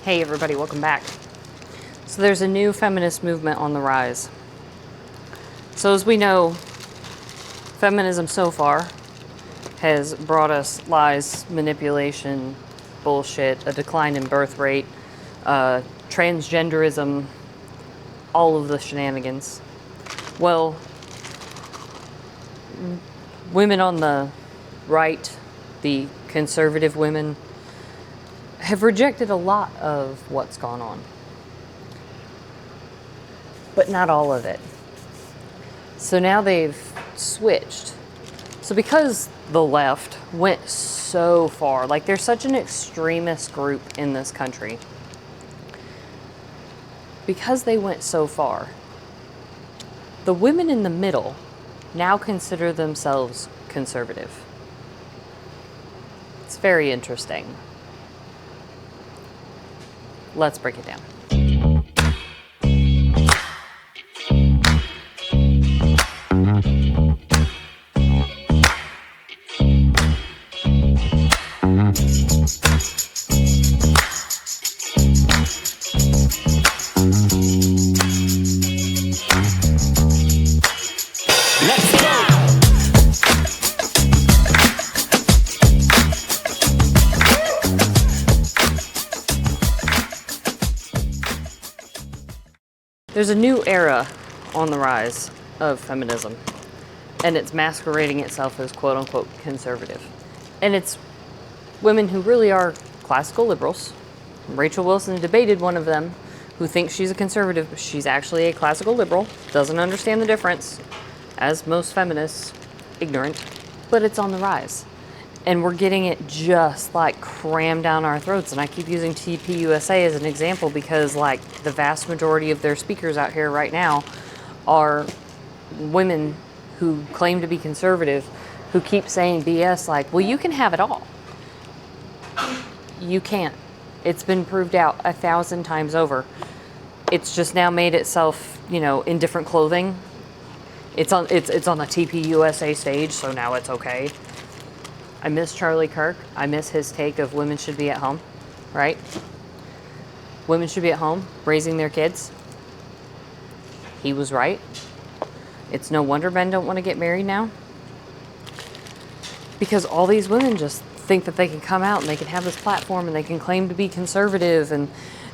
Hey everybody, welcome back. So there's a new feminist movement on the rise. So as we know, feminism so far has brought us lies, manipulation, bullshit, a decline in birth rate, transgenderism, all of the shenanigans. Well, women on the right, the conservative women, have rejected a lot of what's gone on. But not all of it. So now they've switched. So because the left went so far, like they're such an extremist group in this country, because they went so far, the women in the middle now consider themselves conservative. It's very interesting. Let's break it down. There's a new era on the rise of feminism, and it's masquerading itself as quote-unquote conservative. And it's women who really are classical liberals. Rachel Wilson debated one of them who thinks she's a conservative, but she's actually a classical liberal, doesn't understand the difference, as most feminists, ignorant, but it's on the rise. And we're getting it just like crammed down our throats. And I keep using TPUSA as an example because like the vast majority of their speakers out here right now are women who claim to be conservative, who keep saying BS like, well, you can have it all. You can't. It's been proved out 1,000 times over. It's just now made itself, in different clothing. It's on the TPUSA stage, so now it's okay. I miss Charlie Kirk. I miss his take of women should be at home, right? Women should be at home raising their kids. He was right. It's no wonder men don't want to get married now. Because all these women just think that they can come out and they can have this platform and they can claim to be conservative and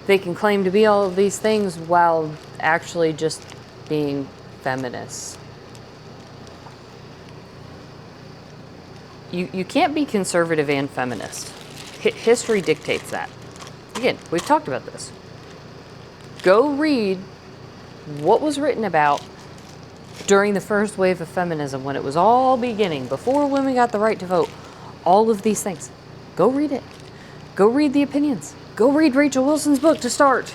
they can claim to be all of these things while actually just being feminists. You can't be conservative and feminist. History dictates that. Again, we've talked about this. Go read what was written about during the first wave of feminism when it was all beginning, before women got the right to vote. All of these things. Go read it. Go read the opinions. Go read Rachel Wilson's book to start.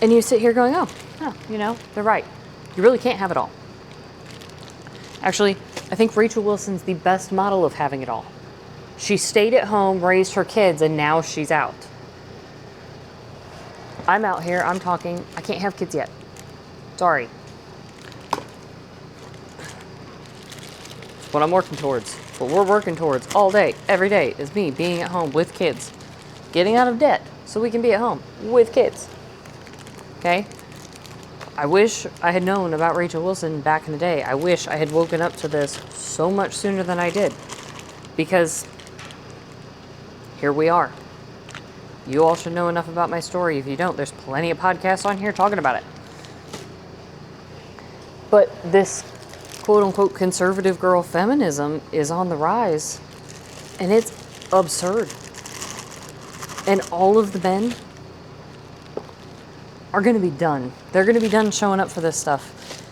And you sit here going, they're right. You really can't have it all. Actually, I think Rachel Wilson's the best model of having it all. She stayed at home, raised her kids, and now she's out. I'm out here, I'm talking, I can't have kids yet. Sorry. It's what I'm working towards. What we're working towards all day, every day, is me being at home with kids. Getting out of debt so we can be at home with kids. Okay? I wish I had known about Rachel Wilson back in the day. I wish I had woken up to this so much sooner than I did. Because here we are. You all should know enough about my story. If you don't, there's plenty of podcasts on here talking about it. But this quote-unquote conservative girl feminism is on the rise. And it's absurd. And all of the men are going to be done. They're going to be done showing up for this stuff.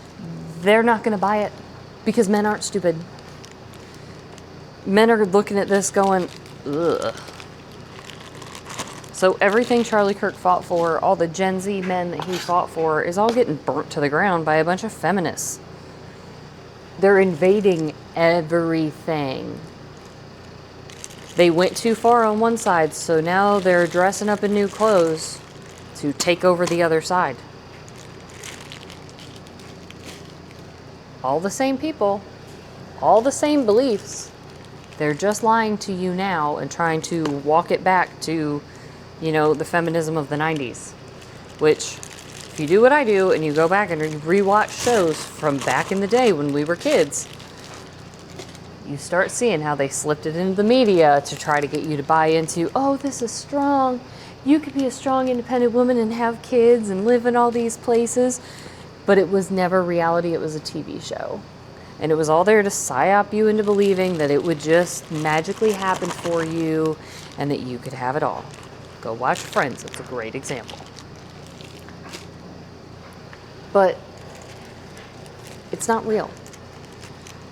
They're not going to buy it because men aren't stupid. Men are looking at this going, ugh. So everything Charlie Kirk fought for, all the Gen Z men that he fought for, is all getting burnt to the ground by a bunch of feminists. They're invading everything. They went too far on one side, so now they're dressing up in new clothes to take over the other side. All the same people, all the same beliefs. They're just lying to you now and trying to walk it back to You know, the feminism of the 90s, which, if you do what I do and you go back and rewatch shows from back in the day when we were kids, you start seeing how they slipped it into the media to try to get you to buy into, oh, this is strong. You could be a strong, independent woman and have kids and live in all these places. But it was never reality. It was a TV show. And it was all there to psyop you into believing that it would just magically happen for you and that you could have it all. Go watch Friends. It's a great example. But it's not real.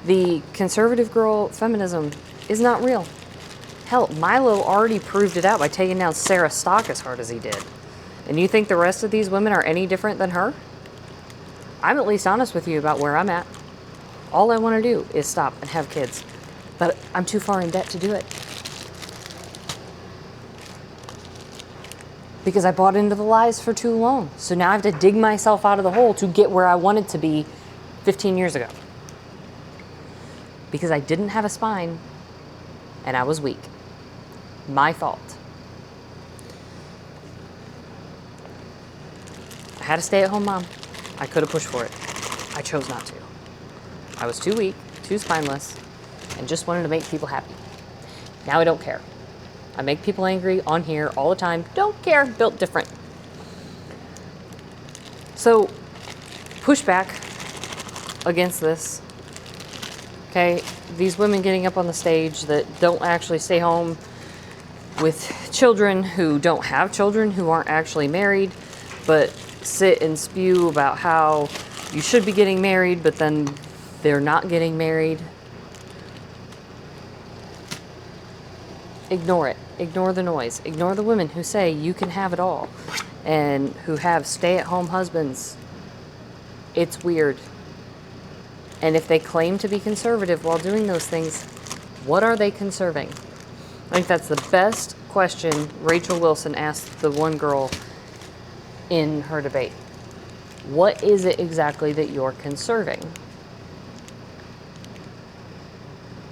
The conservative girl feminism is not real. Hell, Milo already proved it out by taking down Sarah Stock as hard as he did. And you think the rest of these women are any different than her? I'm at least honest with you about where I'm at. All I want to do is stop and have kids. But I'm too far in debt to do it. Because I bought into the lies for too long. So now I have to dig myself out of the hole to get where I wanted to be 15 years ago. Because I didn't have a spine and I was weak. My fault. I had a stay-at-home mom. I could have pushed for it. I chose not to. I was too weak, too spineless, and just wanted to make people happy. Now I don't care. I make people angry on here all the time. Don't care. Built different. So, push back against this. Okay, these women getting up on the stage that don't actually stay home with children, who don't have children, who aren't actually married, but sit and spew about how you should be getting married, but then they're not getting married. Ignore it. Ignore the noise. Ignore the women who say you can have it all and who have stay-at-home husbands. It's weird. And if they claim to be conservative while doing those things, what are they conserving? I think that's the best question Rachel Wilson asked the one girl in her debate. What is it exactly that you're conserving?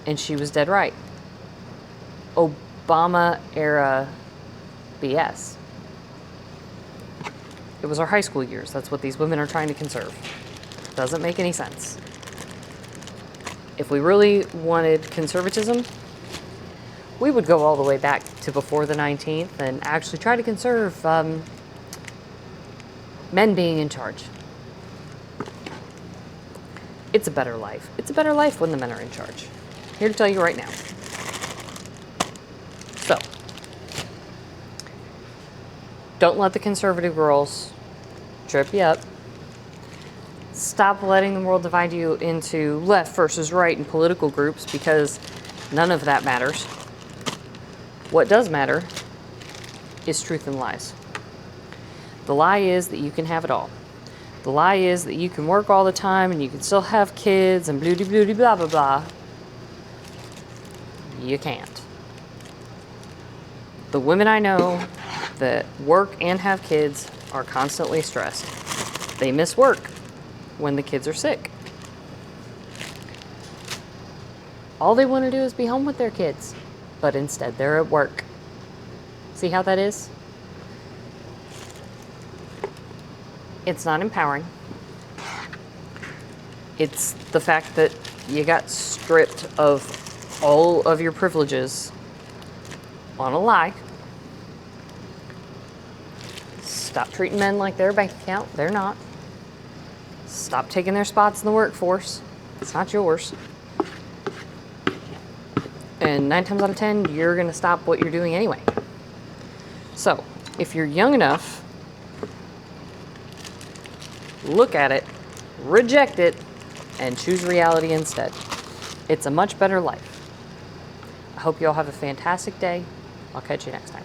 And she was dead right. Obama era BS. It was our high school years. That's what these women are trying to conserve. Doesn't make any sense. If we really wanted conservatism, we would go all the way back to before the 19th and actually try to conserve men being in charge. It's a better life. It's a better life when the men are in charge. Here to tell you right now. So, don't let the conservative girls trip you up. Stop letting the world divide you into left versus right in political groups, because none of that matters. What does matter is truth and lies. The lie is that you can have it all. The lie is that you can work all the time and you can still have kids and blah, blah, blah. You can't. The women I know that work and have kids are constantly stressed. They miss work when the kids are sick. All they want to do is be home with their kids, but instead they're at work. See how that is? It's not empowering. It's the fact that you got stripped of all of your privileges on a lie. Stop treating men like they're a bank account. They're not. Stop taking their spots in the workforce. It's not yours. And 9 times out of 10, you're going to stop what you're doing anyway. So, if you're young enough, look at it, reject it, and choose reality instead. It's a much better life. I hope you all have a fantastic day. I'll catch you next time.